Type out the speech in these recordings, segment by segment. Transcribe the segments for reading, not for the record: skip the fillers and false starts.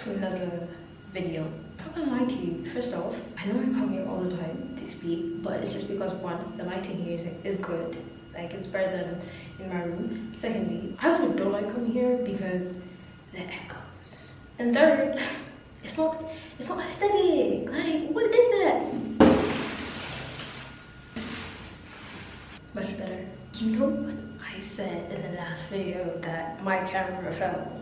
to another video. I'm not gonna lie to you. First off, I know I come here all the time to speak, but it's just because one, the lighting here is good. Like, it's better than in my room. Secondly, I also don't like coming here because the echoes. And third, it's not aesthetic. Like, what is that? Much better. You know what I said in the last video that my camera fell?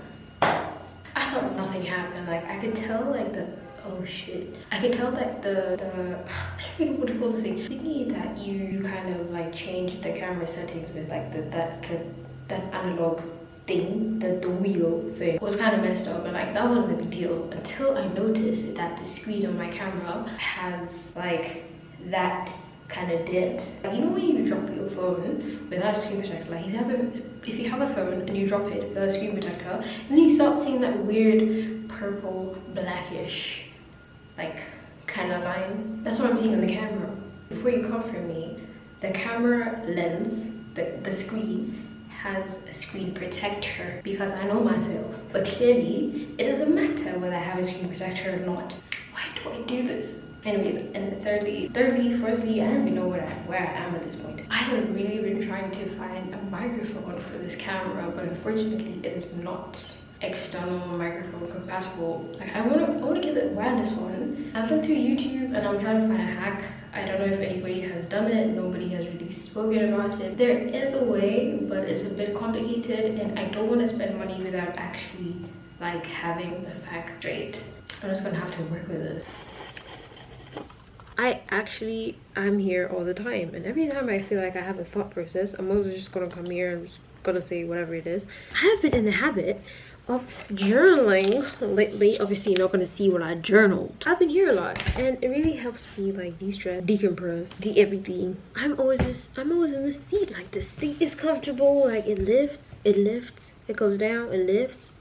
I thought nothing happened. Like, I could tell like the, oh shit, I could tell like the I don't know what to call this thing, thingy that you kind of like change the camera settings with, like that analog thing, the wheel thing was kind of messed up, and like that wasn't a big deal until I noticed that the screen on my camera has like that kind of dent. Like, you know when you drop your phone without a screen protector, like if you have a phone and you drop it without a screen protector, and then you start seeing that weird purple blackish like kind of line. That's what I'm seeing on the camera. Before you come from me, the camera lens, the screen has a screen protector because I know myself, but clearly it doesn't matter whether I have a screen protector or not. Why do I do this? Anyways, and thirdly, fourthly, I don't even know where I am at this point. I have really been trying to find a microphone for this camera, but unfortunately it is not external microphone compatible. Like, I wanna get the wireless one. I've looked through YouTube and I'm trying to find a hack. I don't know if anybody has done it. Nobody has really spoken about it. There is a way, but it's a bit complicated, and I don't want to spend money without actually like having the facts straight. I'm just gonna have to work with it. I'm here all the time, and every time I feel like I have a thought process, I'm always just gonna come here and just gonna say whatever it is. I have been in the habit of journaling lately. Obviously you're not gonna see what I journaled. I've been here a lot, and it really helps me like de-stress, decompress, everything. I'm always in the seat. Like, the seat is comfortable, like it lifts, it goes down, it lifts.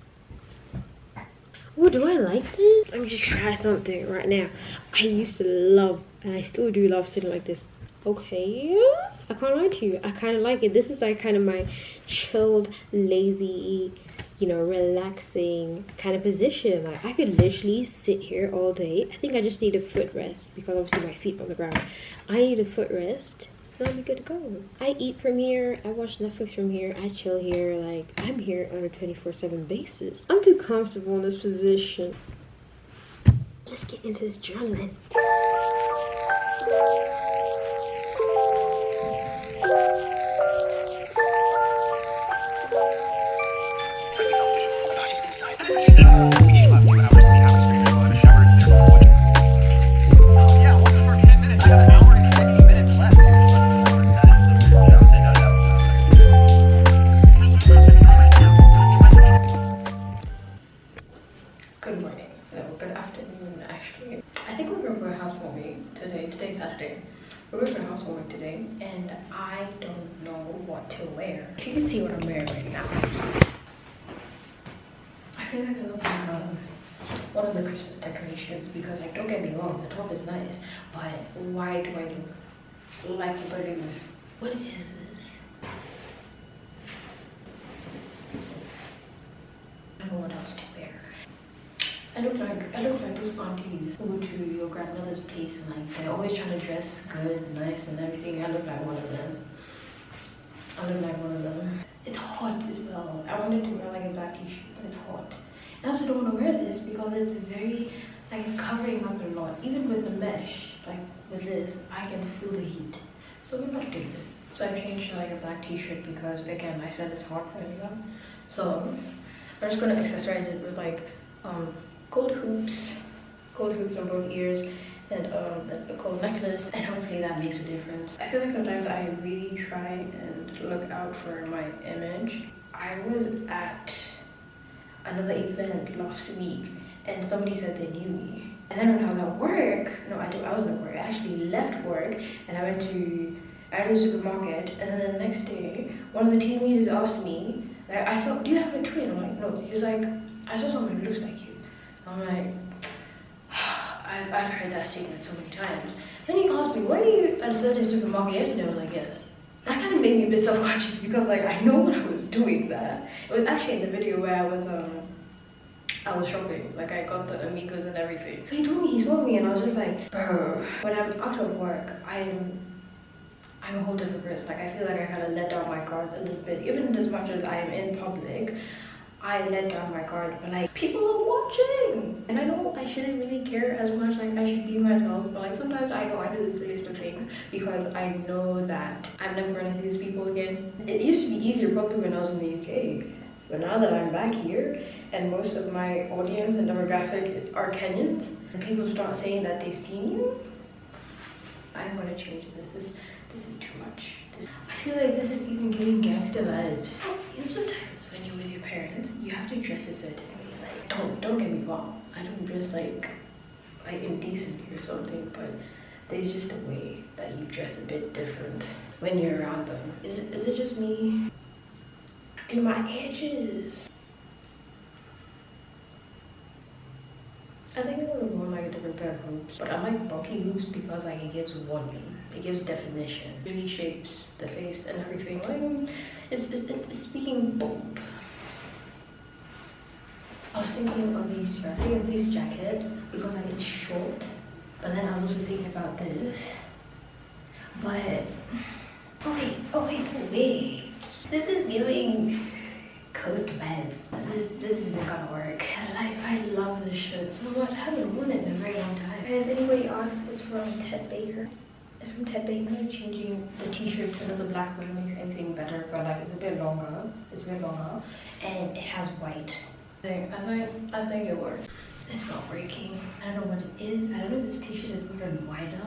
Oh, do I like this? Let me just try something right now. I used to love, and I still do love, sitting like this. Okay, I can't lie to you, I kind of like it. This is like kind of my chilled, lazy, you know, relaxing kind of position. Like, I could literally sit here all day. I think I just need a footrest because obviously my feet on the ground. I need a footrest, so I'll be good to go. I eat from here, I watch Netflix from here, I chill here. Like, I'm here on a 24/7 basis. I'm too comfortable in this position. Let's get into this journaling. Good morning. No, good afternoon, actually. I think we're going for a housewarming today. Today's Saturday. We're going for a housewarming today, and I don't know what to wear. If you can see what I'm wearing right now, I feel like I look like one of the Christmas decorations, because, like, don't get me wrong, the top is nice, but why do I look like a balloon? What is this? I don't know what else to wear. I look like those aunties who go to your grandmother's place and like they're always trying to dress good and nice and everything. I look like one of them. It's hot as well. I wanted to wear like a black t-shirt, but it's hot. And I also don't want to wear this because it's very, like, it's covering up a lot. Even with the mesh, like with this, I can feel the heat. So we're not doing this. So I changed to like a black t-shirt because, again, I said it's hot right now. So I'm just gonna accessorize it with like gold hoops on both ears, and a gold necklace, and hopefully that makes a difference. I feel like sometimes I really try and look out for my image. I was at another event last week and somebody said they knew me, and then when I was at work, I wasn't at work, I actually left work and I went to the supermarket, and then the next day one of the team leaders asked me, like, I saw, do you have a twin? I'm like, no. He was like, I saw someone who looks like you. I'm like, I've heard that statement so many times. Then he asked me, were you at a certain supermarket yesterday? I was like, yes. That kind of made me a bit self-conscious because, like, I know when I was doing that. It was actually in the video where I was I was shopping. Like I got the amigos and everything. So he told me he saw me and I was just like, bro, when I'm out of work, I'm a whole different person. Like I feel like I kind of let down my guard a little bit. Even as much as I am in public, I let down my guard. But like people are watching, and I know I shouldn't really care as much. Like I should be myself. But like sometimes I know I do the silliest of things because I know that I'm never gonna see these people again. It used to be easier probably when I was in the UK. But now that I'm back here and most of my audience and demographic are Kenyans, and people start saying that they've seen you, I'm gonna change this. This is too much. I feel like this is even giving gangster vibes. You know, sometimes when you're with your parents, you have to dress a certain way. Like, don't get me wrong. I don't dress like indecently or something, but there's just a way that you dress a bit different when you're around them. Is it just me? Do my edges. I think I would have worn like a different pair of hoops, but I like bulky hoops because like it gives volume, it gives definition, it really shapes the face and everything. Like it's speaking bold. I was thinking of this jacket because like it's short, but then I was also thinking about this. But oh wait. This is giving coast vibes. This isn't gonna work. I love this shirt so much. I haven't worn it in a very long time. And if anybody asks, it's from Ted Baker. It's from Ted Baker. I'm changing the t-shirt to another black one. It makes anything better, but like it's a bit longer. And it has white. I think it works. It's not breaking. I don't know what it is. I don't know if this t-shirt is even wider.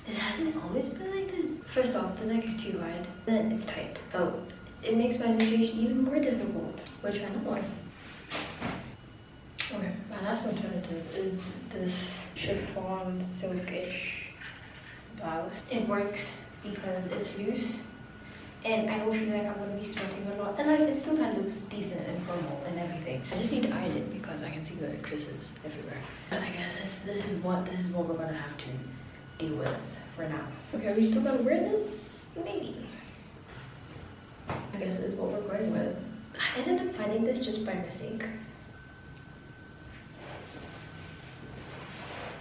It hasn't always been like this. First off, the neck is too wide, then it's tight. So it makes my situation even more difficult, which I don't want. Okay, my last alternative is this chiffon silkish blouse. It works because it's loose and I don't feel like I'm gonna be sweating a lot. And like it still kind of looks decent and formal and everything. I just need to iron it because I can see the creases everywhere. But I guess this is what we're gonna have to deal with for now. Okay, are we still gonna wear this? Maybe. I guess this is what we're going with. I ended up finding this just by mistake.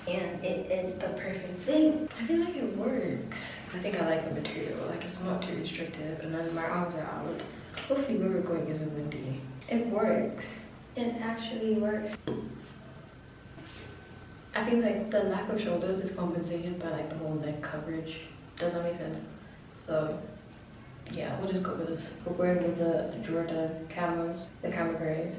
And it is the perfect thing. I feel like it works. I think I like the material. Like it's not too restrictive and then my arms are out. Hopefully where we're going isn't windy. It works. It actually works. I think like the lack of shoulders is compensated by like the whole neck coverage. Does that make sense? So yeah, we'll just go with this. We're wearing with the Jordan camos, the camo grays.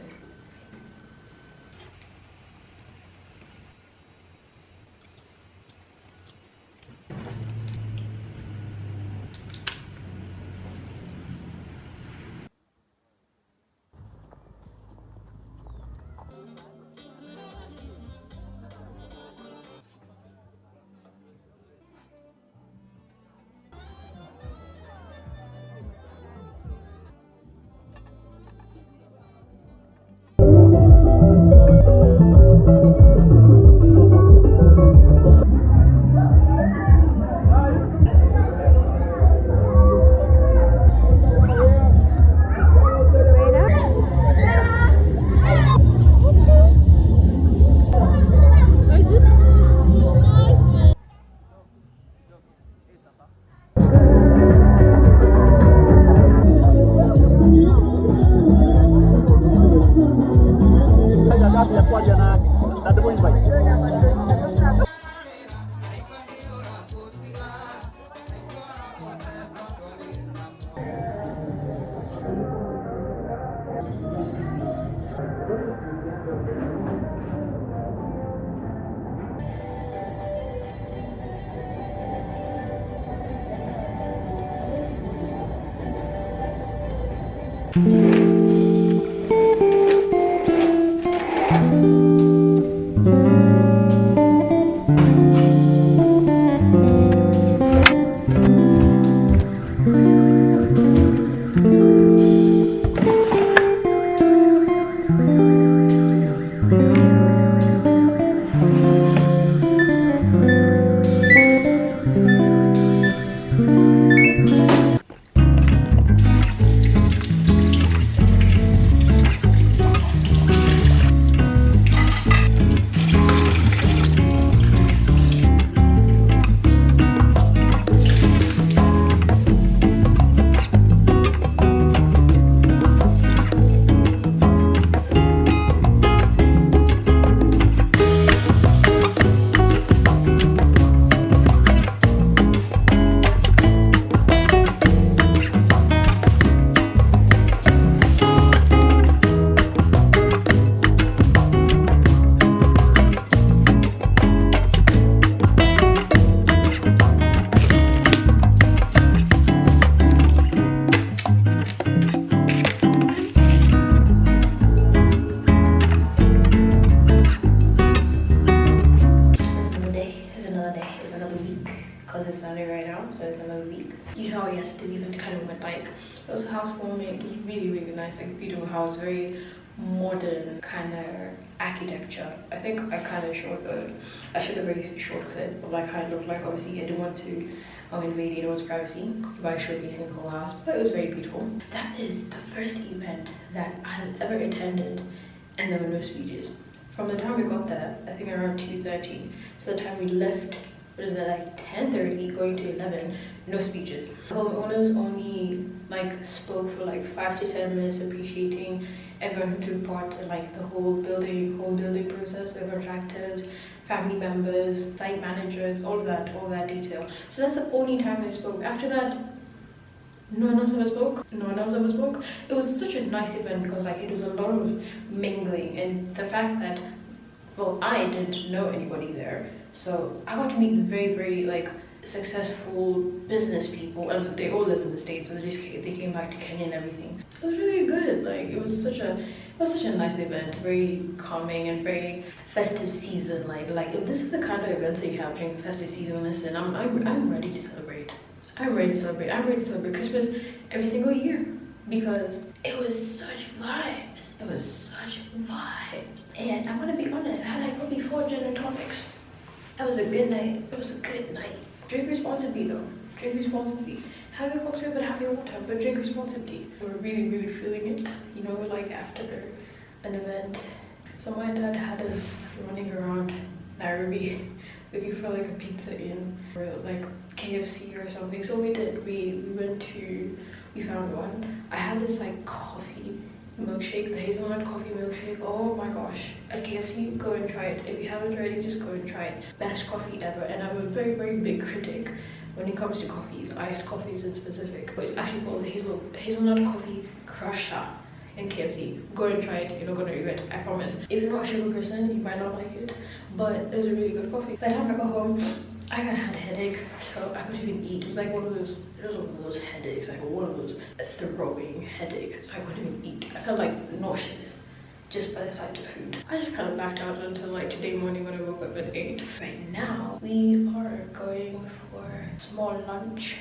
festive event kind of went like, it was a housewarming. It was really, really nice, like beautiful house, very modern kind of architecture. I think I kind of showed a very short clip of like how it looked like. Obviously, I didn't want to invade anyone's privacy by showcasing the whole house, but it was very beautiful. That is the first event that I have ever attended, and there were no speeches. From the time we got there, I think around 2:30, to the time we left, what is it, like 10:30 going to 11, no speeches. The homeowners only like spoke for like 5 to 10 minutes, appreciating everyone who took part in like the whole building process, the contractors, family members, site managers, all that detail. So that's the only time they spoke. After that, no one else ever spoke. It was such a nice event because like it was a lot of mingling, and the fact that, well, I didn't know anybody there, so I got to meet very, very like successful business people, and they all live in the States, so they came back to Kenya and everything. It was really good. Like it was such a nice event, very calming and very festive season. Like if this is the kind of events that you have during the festive season, listen, I'm ready to celebrate. I'm ready to celebrate Christmas every single year because it was such vibes. And I'm gonna be honest, I had like probably 4 gin and tonics. That was a good night. Drink responsibly though. Drink responsibly. Have your cocktail but have your water, but drink responsibly. We're really, really feeling it, you know, like after an event. So my dad had us running around Nairobi looking for like a pizza in or like KFC or something. So we did. We found one. I had this like coffee milkshake, the hazelnut coffee milkshake. Oh my gosh. At KFC, go and try it. If you haven't already, just go and try it. Best coffee ever. And I'm a very, very big critic when it comes to coffees, iced coffees in specific. But it's actually called hazelnut coffee crusher in KFC. Go and try it. You're not gonna regret it, I promise. If you're not a sugar person, you might not like it, but it was a really good coffee. By the time I got home, I kind of had a headache, so I couldn't even eat. It was like one of those headaches, like one of those throwing headaches, so I couldn't even eat. I felt like nauseous just by the sight of food. I just kind of blacked out until like today morning when I woke up at 8. Right now, we are going for a small lunch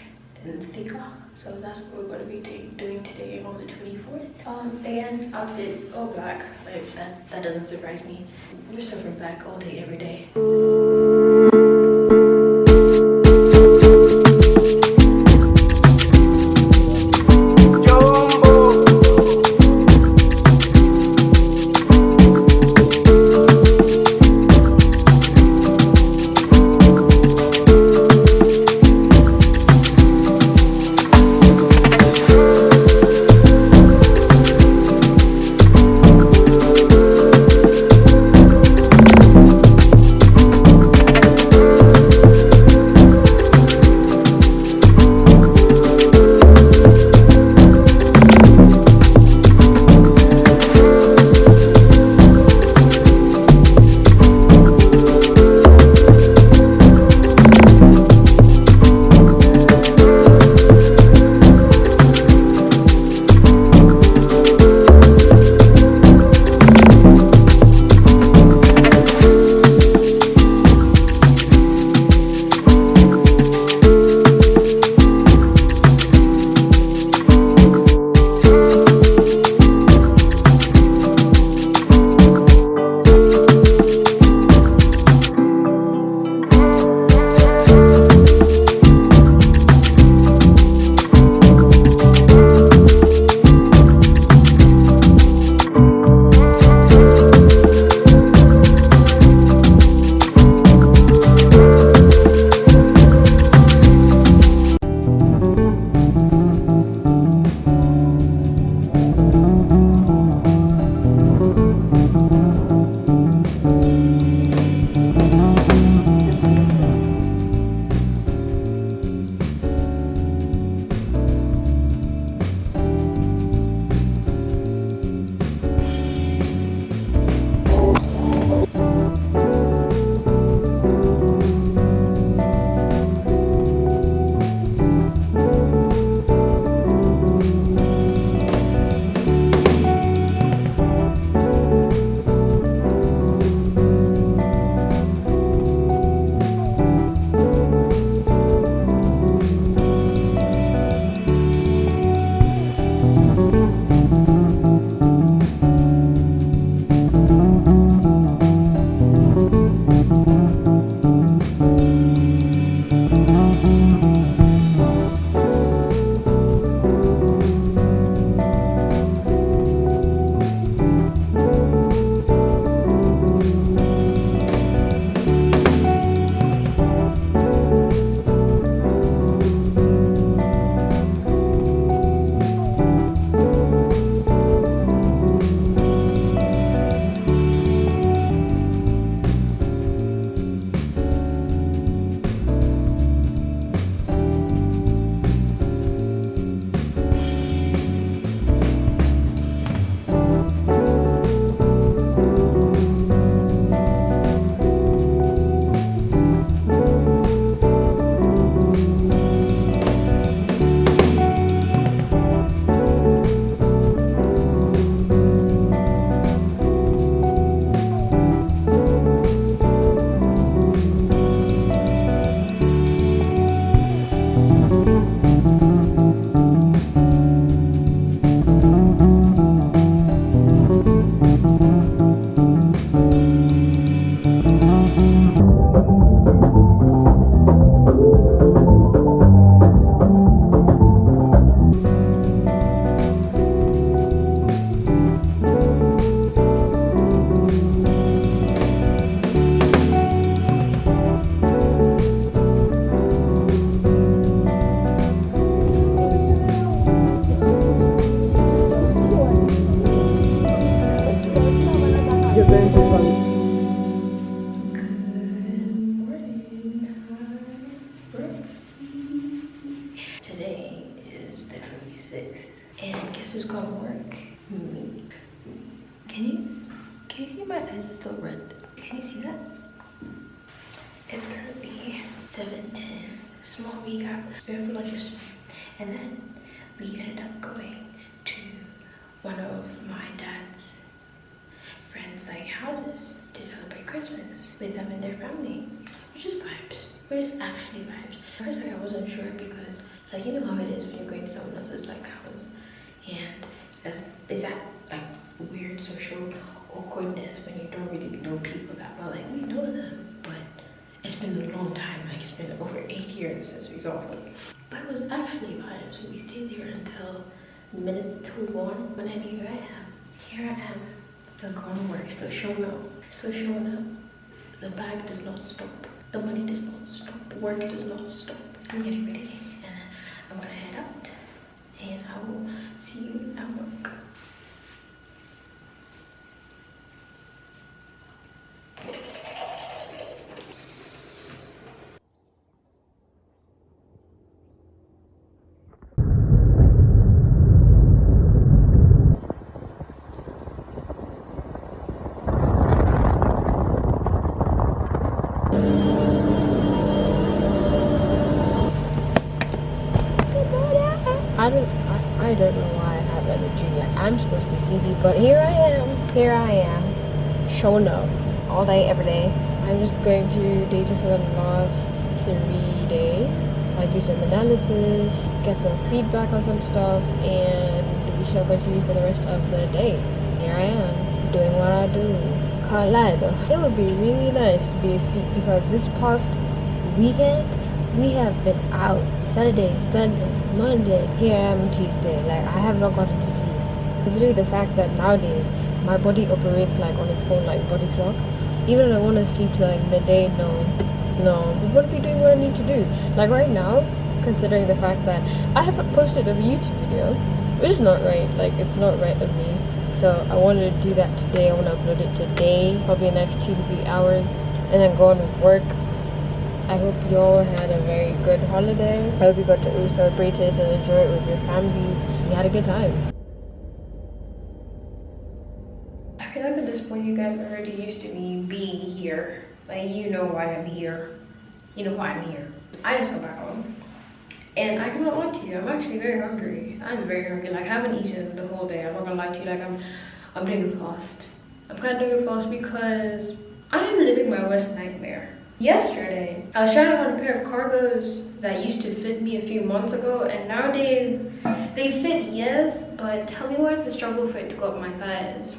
in Thika. So that's what we're going to be doing today on the 24th. Again, outfit all black. Like that doesn't surprise me. We're suffering black all day, every day. think my eyes are still red. Can you see that? It's currently 7:10. Small recap. We went for lunch yesterday, and then we ended up going to one of my dad's friends' like houses to celebrate Christmas with them and their family, which is vibes. Which is actually vibes. At first, like, I wasn't sure because, like, you know how it is when you're going to someone else's like house, and there's that like weird social awkwardness when you don't really know people that well. Like, we know them, but it's been a long time. Like, it's been over 8 years since we saw them. But it was actually vibes. So we stayed there until minutes till 1. When I knew here I am, still going to work, still showing up. The bag does not stop. The money does not stop. Work does not stop. I'm getting ready, and I'm gonna head out, and I will see you at work. I don't know why I have energy. Like, I'm supposed to be sleepy, but here I am, showing up all day, every day. I'm just going through data for the last 3 days. I do some analysis, get some feedback on some stuff, and we shall continue for the rest of the day. Here I am, doing what I do. Can't lie though, it would be really nice to be asleep because this past weekend, we have been out Saturday, Sunday, Monday, here I am Tuesday. Like, I have not gotten to sleep. Considering the fact that nowadays my body operates like on its own like body clock. Even if I want to sleep till like midday, no, I'm gonna be doing what I need to do. Like right now, considering the fact that I haven't posted a YouTube video, which is not right. Like, it's not right of me. So I wanted to do that today. I want to upload it today, probably the next 2 to 3 hours, and then go on with work. I hope you all had a very good holiday. I hope you got to celebrate it and enjoy it with your families. You had a good time. I feel like at this point you guys are already used to me being here. Like, you know why I'm here. You know why I'm here. I just got back home. And I cannot lie to you, I'm actually very hungry. I'm very hungry. Like, I haven't eaten the whole day. I'm not gonna lie to you. Like, I'm doing a fast. I'm kind of doing a fast because I am living my worst nightmare. Yesterday, I was trying on a pair of cargos that used to fit me a few months ago, and nowadays they fit, yes, but tell me why it's a struggle for it to go up my thighs.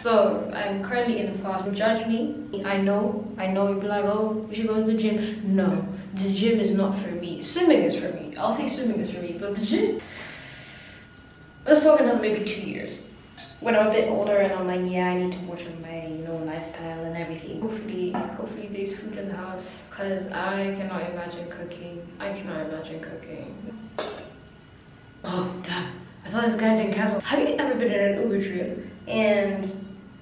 So I'm currently in a fast. Don't judge me. I know you'll be like, oh, we should go to the gym. No, the gym is not for me. Swimming is for me. I'll say swimming is for me, but the gym, let's talk another maybe 2 years. When I'm a bit older and I'm like, yeah, I need to watch on my, lifestyle and everything. Hopefully there's food in the house, because I cannot imagine cooking. Oh, damn. I thought this guy didn't cancel. Have you ever been in an Uber trip and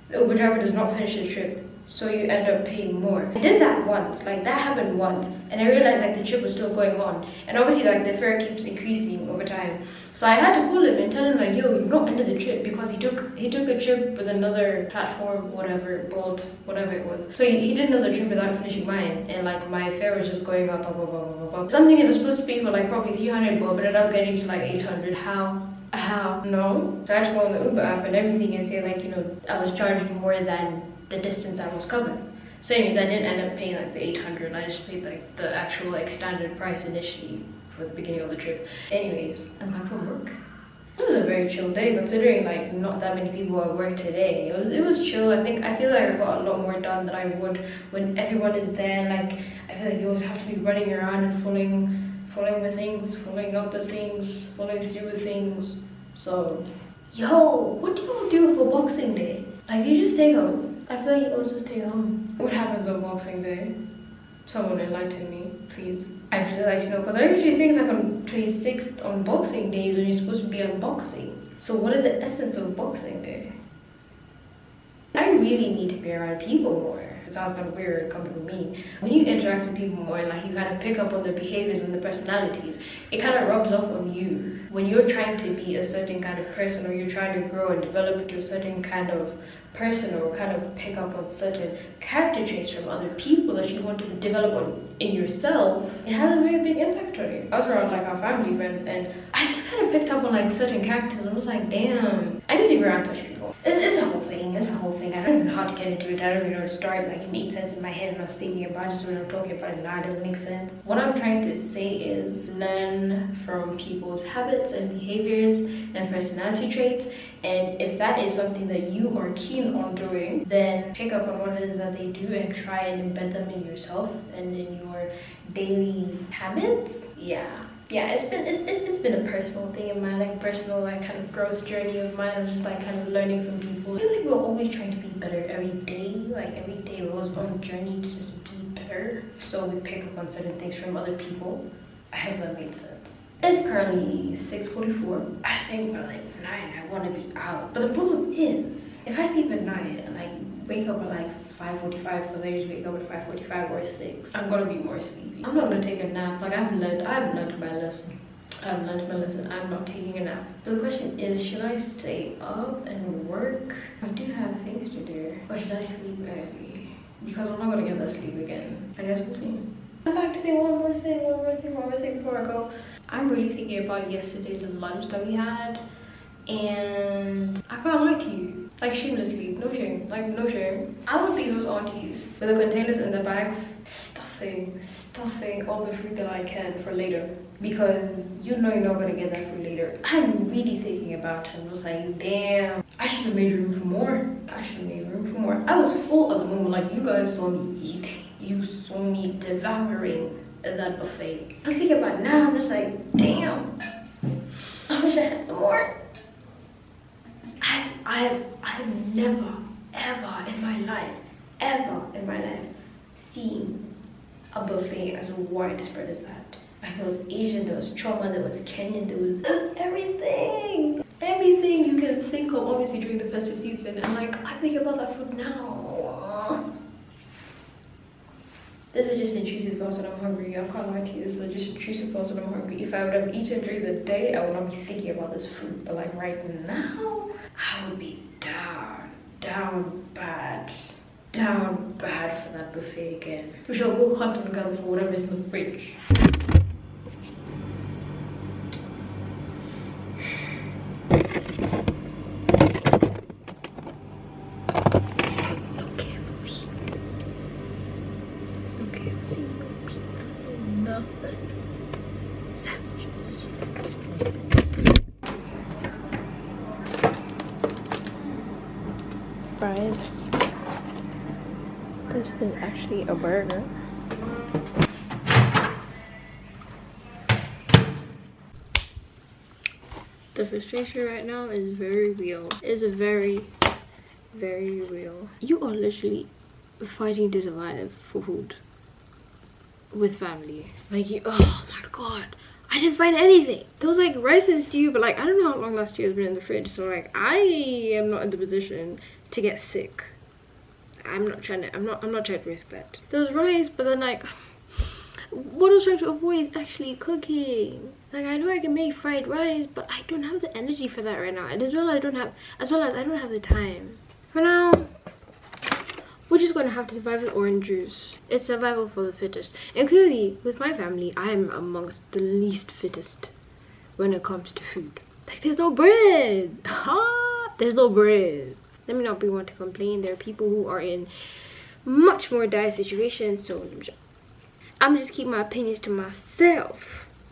the Uber driver does not finish the trip, so you end up paying more? I did that once. Like, that happened once, and I realized like the trip was still going on, and obviously like the fare keeps increasing over time. So I had to call him and tell him like, yo, you've not ended the trip, because he took a trip with another platform, whatever, Bolt, whatever it was. So he did another trip without finishing mine, and like my fare was just going up. Something that was supposed to be for like probably 300 but ended up getting to like 800. How? No. So I had to go on the Uber app and everything and say like, I was charged more than the distance I was covering. So anyways, I didn't end up paying like the 800. I just paid like the actual like standard price initially for the beginning of the trip. Anyways, I'm back from work. This was a very chill day considering like not that many people at work today. It was chill. I feel like I got a lot more done than I would when everyone is there. Like, I feel like you always have to be running around and following with things, following up the things, following through with things. So, yo, what do y'all do for Boxing Day? Like, do you just stay home? I feel like you all just stay home. What happens on Boxing Day? Someone enlighten me, please. I'd really like to know, because I usually think it's like on 26th on Boxing Days when you're supposed to be unboxing. So what is the essence of Boxing Day? I really need to be around people more. It sounds kind of weird coming from me. When you interact with people more, like you kind of pick up on their behaviors and their personalities, it kind of rubs off on you. When you're trying to be a certain kind of person, or you're trying to grow and develop into a certain kind of personal, kind of pick up on certain character traits from other people that you want to develop on in yourself, it has a very big impact on you. I was around like our family friends, and I just kind of picked up on like certain characters and was like, damn, I need to go around such people. It's a whole thing. It's a whole thing. I don't even know how to get into it. I don't even know how to start. Like, it made sense in my head and I was thinking about it, so when I'm talking about it now, it doesn't make sense. What I'm trying to say is learn from people's habits and behaviors and personality traits. And if that is something that you are keen on doing, then pick up on what it is that they do and try and embed them in yourself and in your daily habits. Yeah, it's been a personal thing in my like personal like kind of growth journey of mine. I'm just like kind of learning from people. I feel like we're always trying to be better every day. Like every day we're always on a journey to just be better. So we pick up on certain things from other people. I hope that made sense. It's currently 6:44. I think by like 9 I want to be out. But the problem is, if I sleep at 9 and like wake up at like 5:45, because I usually wake up at 5:45 or 6, I'm gonna be more sleepy. I'm not gonna take a nap. Like I've learned my lesson. I'm not taking a nap. So the question is, should I stay up and work? I do have things to do. Or should I sleep early? Because I'm not gonna get that sleep again. I guess we'll see. I'm back to say one more thing before I go. I'm really thinking about yesterday's lunch that we had, and I can't lie to you, like shamelessly, no shame, I would be those aunties with the containers in the bags, stuffing all the fruit that I can for later, because you know you're not gonna get that fruit later. I'm really thinking about it. I was like, damn, I should have made room for more. I was full at the moment. Like, you guys saw me eat, you saw me devouring that buffet. I'm thinking about it now. I'm just like, damn, I wish I had some more. I've never ever in my life seen a buffet as widespread as that. Like, there was Asian, there was Choma, there was Kenyan, there was everything you can think of, obviously during the festive season. And like, I think about that food now. This is just intrusive thoughts and I'm hungry. I can't lie to you. This is just intrusive thoughts and I'm hungry. If I would have eaten during the day, I would not be thinking about this food. But like right now, I would be down bad for that buffet again. We shall go hunt and gather for whatever is in the fridge. Fries. This is actually a burger. The frustration right now is very real. It's very real. You are literally fighting to survive for food with family. Like, oh my god, I didn't find anything. There was like rice and stew, but like I don't know how long last year has been in the fridge, so like I am not in the position to get sick. I'm not trying to risk that. There was rice, but then like what I was trying to avoid is actually cooking. Like, I know I can make fried rice, but I don't have the energy for that right now, and as well as I don't have the time. For now, we're just gonna have to survive with orange juice. It's survival for the fittest. And clearly, with my family, I am amongst the least fittest when it comes to food. Like, there's no bread. There's no bread. Let me not be one to complain. There are people who are in much more dire situations, so I'm just keep my opinions to myself.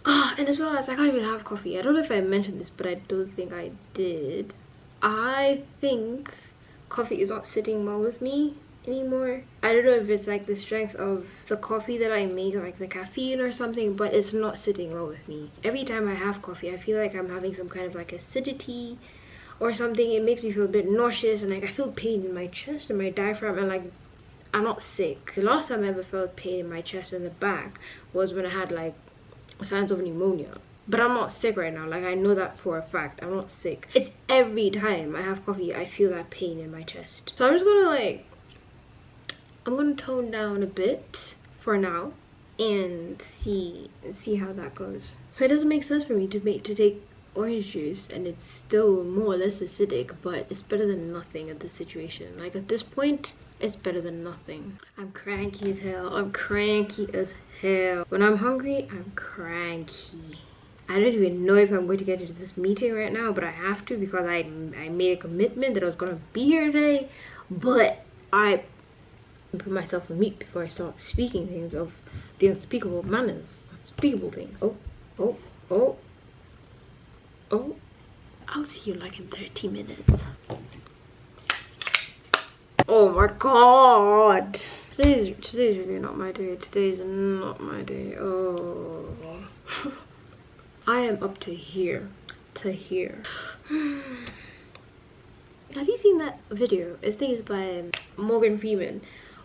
And as well as I can't even have coffee. I don't know if I mentioned this, but I don't think I did. I think coffee is not sitting well with me anymore. I don't know if it's like the strength of the coffee that I make, like the caffeine or something, but it's not sitting well with me. Every time I have coffee, I feel like I'm having some kind of like acidity or something. It makes me feel a bit nauseous, and like I feel pain in my chest and my diaphragm, and like I'm not sick. The last time I ever felt pain in my chest and the back was when I had like signs of pneumonia. But I'm not sick right now. Like, I know that for a fact. I'm not sick. It's every time I have coffee, I feel that pain in my chest. So I'm just gonna like, I'm gonna tone down a bit for now and see how that goes. So it doesn't make sense for me to take orange juice and it's still more or less acidic, but it's better than nothing at this situation. Like at this point, it's better than nothing. I'm cranky as hell. I'm cranky as hell. When I'm hungry, I'm cranky. I don't even know if I'm going to get into this meeting right now, but I have to because I made a commitment that I was gonna be here today. But I put myself on mute before I start speaking things of the unspeakable manners, unspeakable things. Oh. I'll see you like in 30 minutes. Oh my god. Today's really not my day. Today's not my day. Oh. I am up to here. Have you seen that video? I think it's by Morgan Freeman.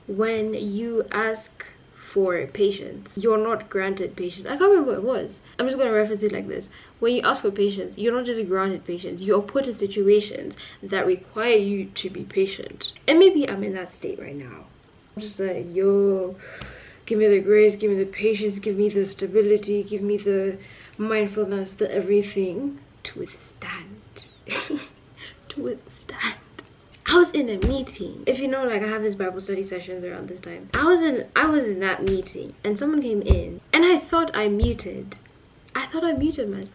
When you ask for patience, you're not granted patience. I can't remember what it was. I'm just gonna reference it like this. When you ask for patience, you're not just granted patience, you're put in situations that require you to be patient. And maybe I'm in that state right now. I'm just like, yo, give me the grace, give me the patience, give me the stability, give me the mindfulness, the everything to withstand. To withstand. I was in a meeting. If you know, like I have this Bible study sessions around this time. I was in that meeting and someone came in and I thought I muted myself.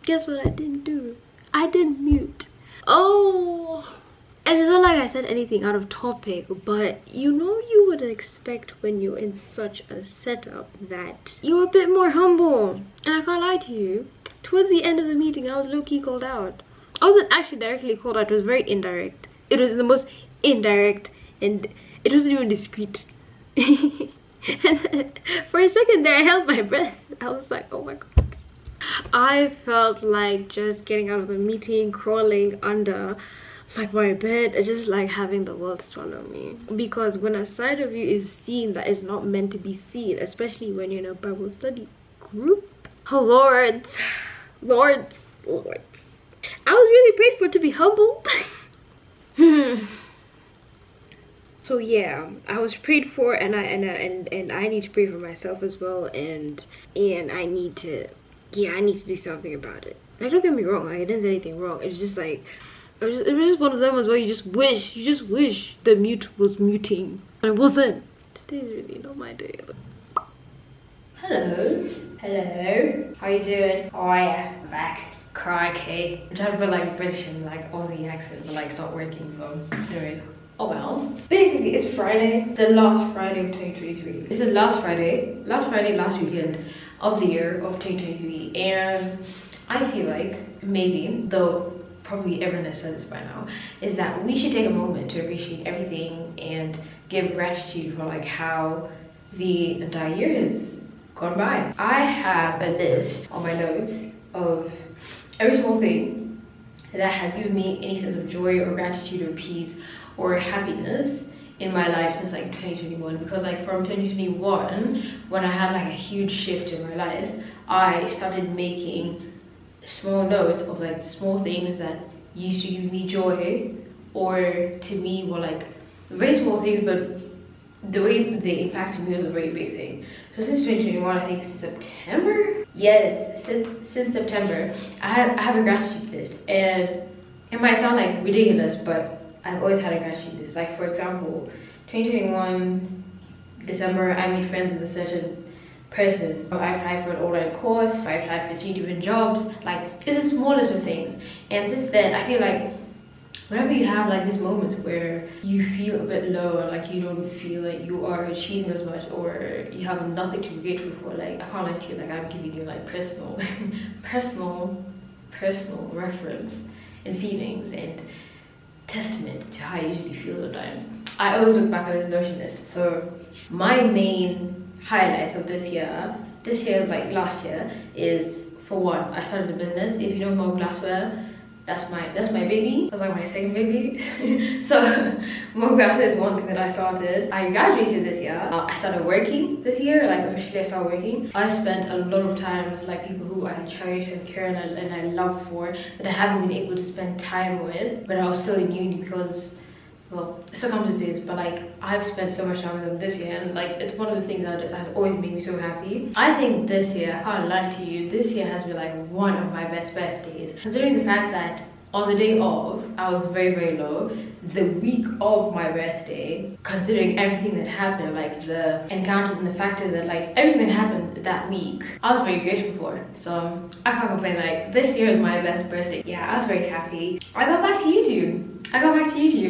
Guess what I didn't do? I didn't mute. Oh, and it's not like I said anything out of topic, but you know, you would expect when you're in such a setup that you're a bit more humble. And I can't lie to you, towards the end of the meeting I was low-key called out. I wasn't actually directly called out, it was very indirect. It was the most indirect and it wasn't even discreet. And for a second there I held my breath. I was like, oh my god. I felt like just getting out of the meeting, crawling under like my bed, and just like having the world swallow me. Because when a side of you is seen that is not meant to be seen, especially when you're in a Bible study group. Oh Lord. I was really prayed for to be humble. So yeah, I was prayed for, and I need to pray for myself as well, and I need to do something about it. Like, don't get me wrong, like I didn't say anything wrong. It's just like it was just one of them ones where you just wish the mute was muting, and it wasn't. Today's really not my day. Hello, how you doing? Oh yeah, I'm back. Crikey. I'm trying to put like British and like Aussie accent, but like it's not working, so anyways. Oh well. Basically, it's Friday, the last Friday of 2023. It's the last Friday, last weekend of the year of 2023. And I feel like maybe, though probably everyone has said this by now, is that we should take a moment to appreciate everything and give gratitude for like how the entire year has gone by. I have a list on my notes of every small thing that has given me any sense of joy or gratitude or peace or happiness in my life since like 2021. Because like from 2021, when I had like a huge shift in my life, I started making small notes of like small things that used to give me joy, or to me were like very small things, but the way they impacted me was a very big thing. So since 2021, I think September? Yes, since September, I have a gratitude list. And it might sound like ridiculous, but I've always had a gratitude list. Like for example, 2021, December, I made friends with a certain person. I applied for an online course, I applied for 3 different jobs. Like, it's the smallest of things. And since then, I feel like whenever you have like these moments where you feel a bit low, or like you don't feel like you are achieving as much, or you have nothing to be grateful for, like I can't lie to you, like I'm giving you like personal reference and feelings and testament to how I usually feel sometimes. I always look back at this notion list. So my main highlights of this year like last year, is for one, I started a business. If you know Mo Glassware, that's my baby. That's like my second baby. So Mo Glassware is one thing that I started. I graduated this year. I started working this year, like officially I started working. I spent a lot of time with like people who I cherish and care and I love for, that I haven't been able to spend time with, but I was still in uni because well, circumstances, but like I've spent so much time with them this year, and like it's one of the things that has always made me so happy. I think this year, I can't lie to you, this year has been like one of my best birthdays, considering the fact that on the day of, I was very, very low. The week of my birthday, considering everything that happened, like the encounters and the factors that like everything that happened that week, I was very grateful for. So I can't complain. Like this year is my best birthday. Yeah, I was very happy. I got back to YouTube.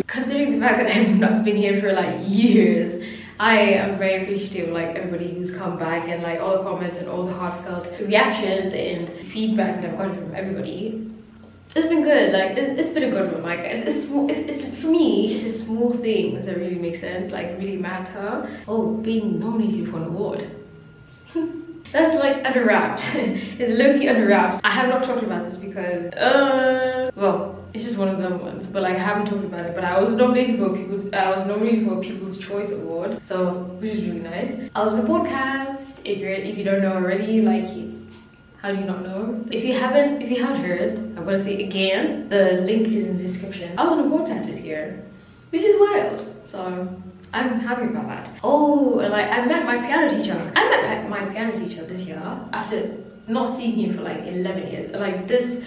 Considering the fact that I've not been here for like years, I am very appreciative of like everybody who's come back and like all the comments and all the heartfelt reactions and feedback that I've gotten from everybody. It's been good. Like it's been a good one. Like it's for me, it's the small things that really make sense, like really matter. Oh, being nominated for an award. That's like under wraps. It's low-key under wraps. I have not talked about this because well, it's just one of them ones, but like I haven't talked about it. But I was nominated for a People's Choice Award, so which is really nice. I was on a podcast. If you don't know already, like how do you not know? If you haven't heard, I'm gonna say it again. The link is in the description. I was on a podcast this year, which is wild. So I'm happy about that. Oh, and like I met my piano teacher. This year after not seeing him for like 11 years. Like this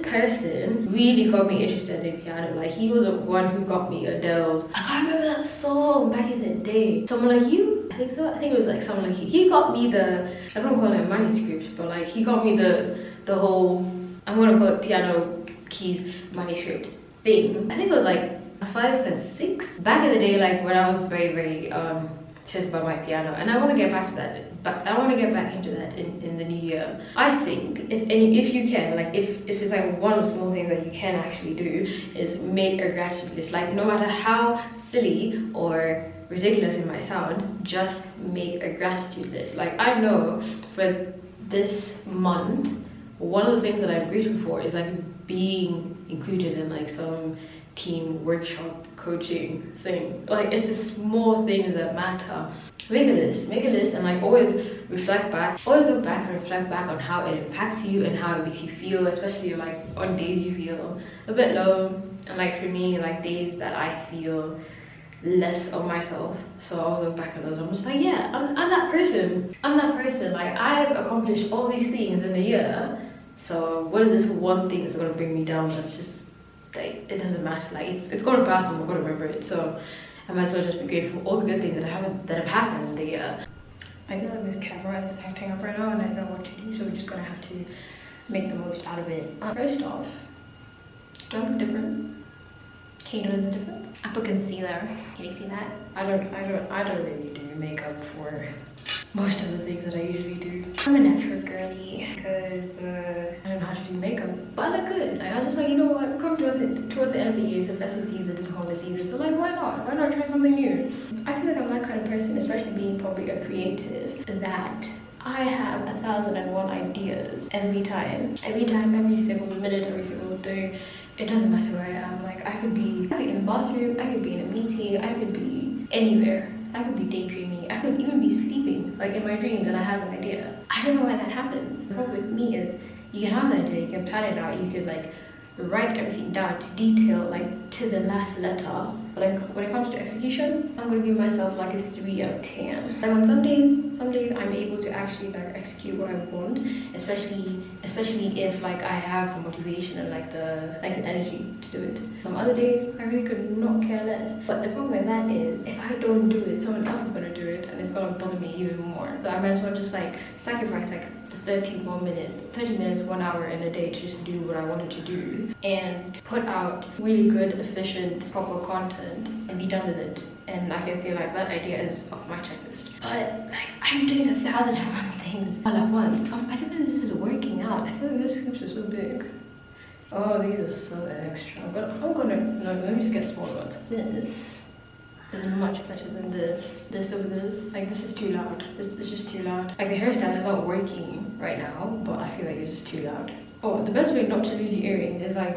person really got me interested in piano. Like he was the one who got me Adele's, I can't remember that song back in the day. Someone Like You? I think so. I think it was like Someone Like You. He got me I don't call it a manuscript, but like he got me the whole, I'm gonna call it piano keys manuscript thing. I think it was like 5 and 6 back in the day, like when I was very, very obsessed about my piano, and I want to get back to that. But I want to get back into that in the new year. I think if you can, like if it's like one of the small things that you can actually do is make a gratitude list. Like no matter how silly or ridiculous it might sound, just make a gratitude list. Like I know for this month, one of the things that I'm grateful for is like being included in like some team workshop coaching thing. Like it's the small things that matter. Make a list and like always look back and reflect back on how it impacts you and how it makes you feel, especially like on days you feel a bit low, and like for me, like days that I feel less of myself. So I was look back at those, I'm just like, yeah, I'm that person, like I've accomplished all these things in a year, so what is this one thing that's going to bring me down? That's just like, it doesn't matter, like it's going to pass and I'm going to remember it. So I might as well just be grateful for all the good things that have happened in the year. I feel like this camera is acting up right now and I don't know what to do, so we're just gonna have to make the most out of it. First off, do I look different? Can you notice the difference? I put concealer. Can you see that? I don't really do makeup for most of the things that I usually do. I'm a natural girly because I don't know how to do makeup, but I look good. Like I was just like, you know what, we're coming towards the end of the year, it's a festive season, it's a holiday season, so like why not try something new? I feel like I'm that kind of person, especially being probably a creative, that I have 1,001 ideas every time, every single minute, every single day. It doesn't matter where I am. Like I could be in the bathroom, I could be in a meeting, I could be anywhere. I could be daydreaming, I could even be sleeping, like in my dreams, and I have an idea. I don't know why that happens. The problem with me is you can have an idea, you can plan it out, you could like write everything down to detail, like to the last letter. But like when it comes to execution, I'm gonna give myself like a 3 out of 10. Like on some days I'm able to actually like execute what I want, especially if like I have the motivation and like the energy to do it. Some other days I really could not care less. But the problem with that is if I don't do it, someone else is gonna do it and it's gonna bother me even more. So I might as well just like sacrifice like 30 minutes, 1 hour in a day to just do what I wanted to do and put out really good, efficient, proper content and be done with it. And I can say like that idea is off my checklist. But like I'm doing 1,001 things all at once. I don't know if this is working out. I feel like this script is so big. Oh, these are so extra. Let me just get small ones. This is much better than this over this. Like this is too loud. It's just too loud. Like the hairstyle is not working right now, but I feel like it's just too loud. Oh, the best way not to lose your earrings is like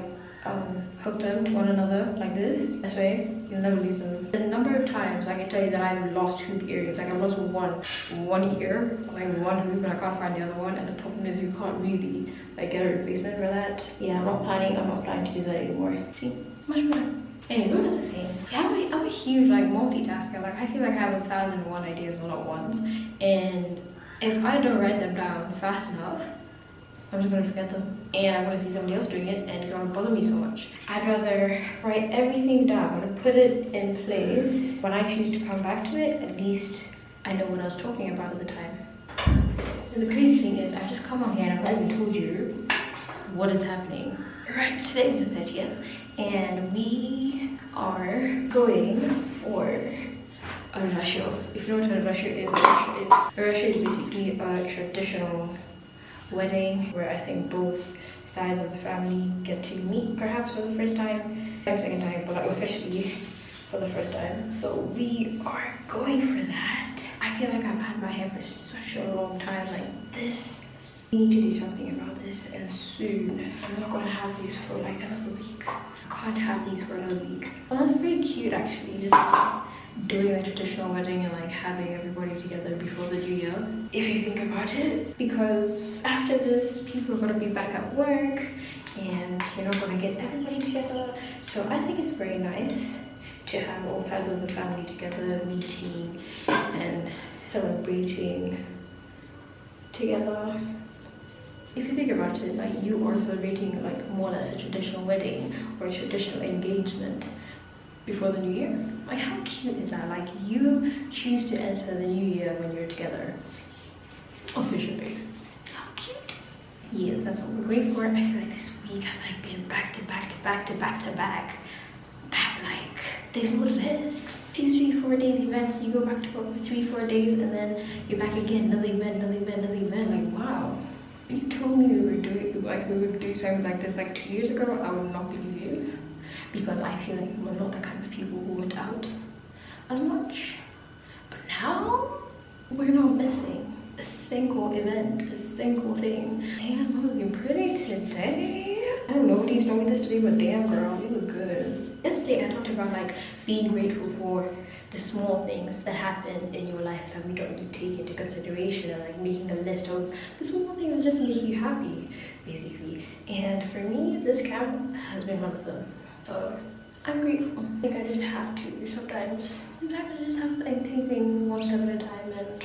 hook them to one another like this. This way you'll never lose them. The number of times I can tell you that I've lost hoop earrings. Like I've lost one ear, like one hoop, and I can't find the other one. And the problem is you can't really like get a replacement for that. Yeah, I'm not planning to do that anymore. See, much better. Anyway, what was I saying? Yeah, I'm a huge like multitasker. Like I feel like I have 1,001 ideas all at once, and if I don't write them down fast enough, I'm just gonna forget them, and I'm gonna see somebody else doing it, and it's gonna bother me so much. I'd rather write everything down and put it in place. When I choose to come back to it, at least I know what I was talking about at the time. So the crazy thing is, I've just come on here and I've already told you what is happening. Right, today is the 30th, and we are going for a rasho. If you know what a rasho is basically a traditional wedding where I think both sides of the family get to meet, perhaps for the first time, second time, but like officially for the first time. So we are going for that. I feel like I've had my hair for such a long time, like this. We need to do something about this, and soon. I'm not gonna have these for like another week. I can't have these for another week. Well, that's pretty cute actually, just doing the traditional wedding and like having everybody together before the new year, if you think about it, because after this people are going to be back at work and you're not going to get everybody together. So I think it's very nice to have all sides of the family together, meeting and celebrating together. If you think about it, like you are celebrating like more or less a traditional wedding or a traditional engagement before the new year. Like how cute is that? Like you choose to enter the new year when you're together officially. How cute. Yes, that's what we're going for. I feel like this week has like been back to back to back to back to back. I'm like, this is what it is. 2, 3, 4 days events, you go back to work for 3, 4 days and then you're back again, another event. Like wow. You told me we would do something like this like 2 years ago, I would not believe you. Because I feel like we're not the kind of people who went out as much. But now, we're not missing a single event, a single thing. Damn, I'm looking pretty today. I don't know what he's doing this today, but damn girl, you look good. Yesterday I talked about like being grateful for the small things that happen in your life that we don't really take into consideration, and like making a list of the small things that just make you happy, basically. And for me, this camp has been one of them. So I'm grateful. I think I just have to sometimes I just have to like take things one step at a time and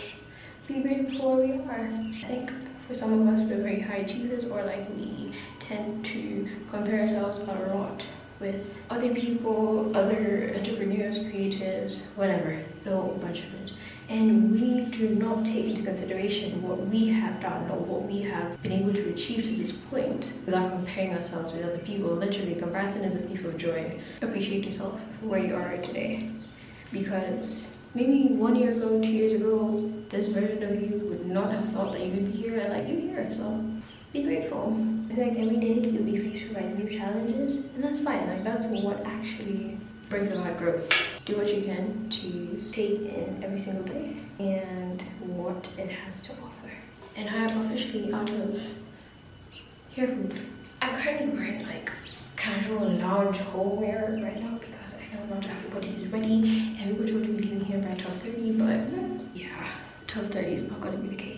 be grateful for where we are. I think for some of us we're very high achievers, or like we tend to compare ourselves a lot with other people, other entrepreneurs, creatives, whatever, a whole bunch of it. And we do not take into consideration what we have done or what we have been able to achieve to this point without comparing ourselves with other people. Literally, comparison is a thief of joy. Appreciate yourself for where you are today. Because maybe 1 year ago, 2 years ago, this version of you would not have thought that you would be here, and like you're here, so be grateful. I think every day you'll be faced with like new challenges, and that's fine. Like that's what actually brings about growth. Do what you can to take in every single day and what it has to offer. And I am officially out of hair food. I'm currently wearing like casual lounge homeware right now because I know not everybody is ready. Everybody told me leaving here by 12:30, but yeah, 12:30 is not going to be the case.